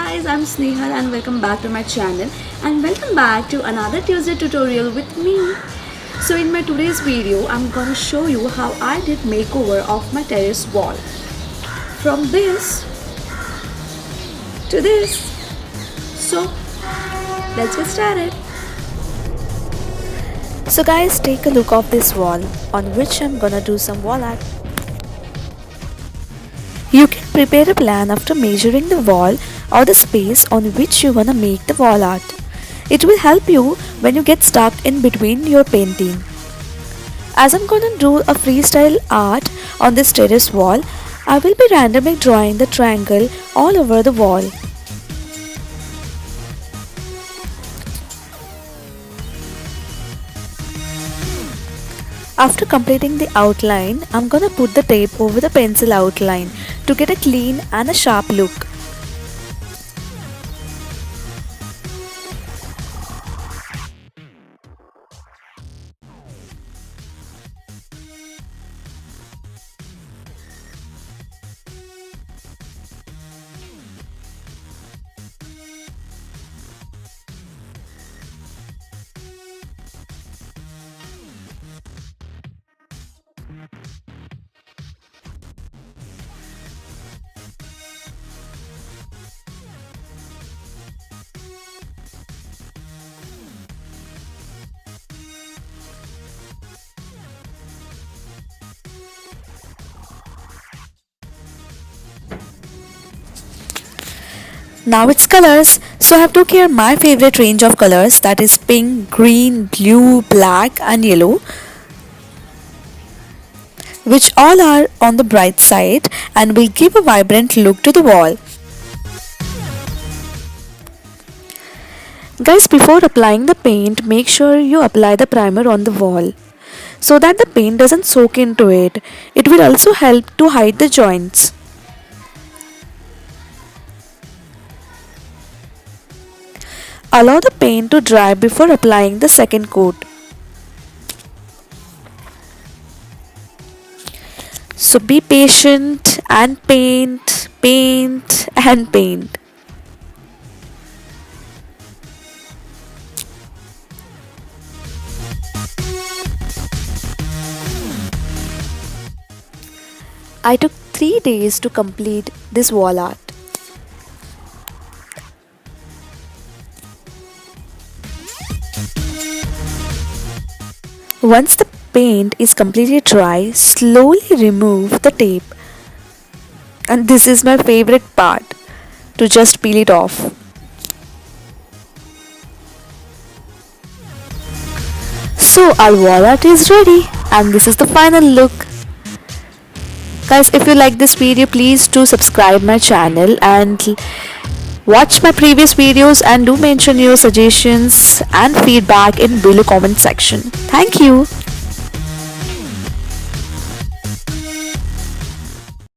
guys, I'm Snehal and welcome back to my channel and welcome back to another Tuesday tutorial with me. So in my today's video, I'm gonna show you how I did makeover of my terrace wall. From this to this. So let's get started. So guys, take a look of this wall on which I'm gonna do some wall art. You can prepare a plan after measuring the wall or the space on which you wanna make the wall art. It will help you when you get stuck in between your painting. As I'm gonna do a freestyle art on this terrace wall, I will be randomly drawing the triangle all over the wall. After completing the outline, I'm gonna put the tape over the pencil outline to get a clean and a sharp look. Now it's colors, so I have took here my favorite range of colors, that is pink, green, blue, black and yellow, which all are on the bright side and will give a vibrant look to the wall. Guys, before applying the paint, make sure you apply the primer on the wall so that the paint doesn't soak into it. It will also help to hide the joints. Allow the paint to dry before applying the second coat. So be patient and paint, paint and paint. I took 3 days to complete this wall art. Once the paint is completely dry, slowly remove the tape. And this is my favorite part, to just peel it off. So our wall art is ready and this is the final look. Guys, if you like this video, please do subscribe my channel and watch my previous videos and do mention your suggestions and feedback in below comment section. Thank you.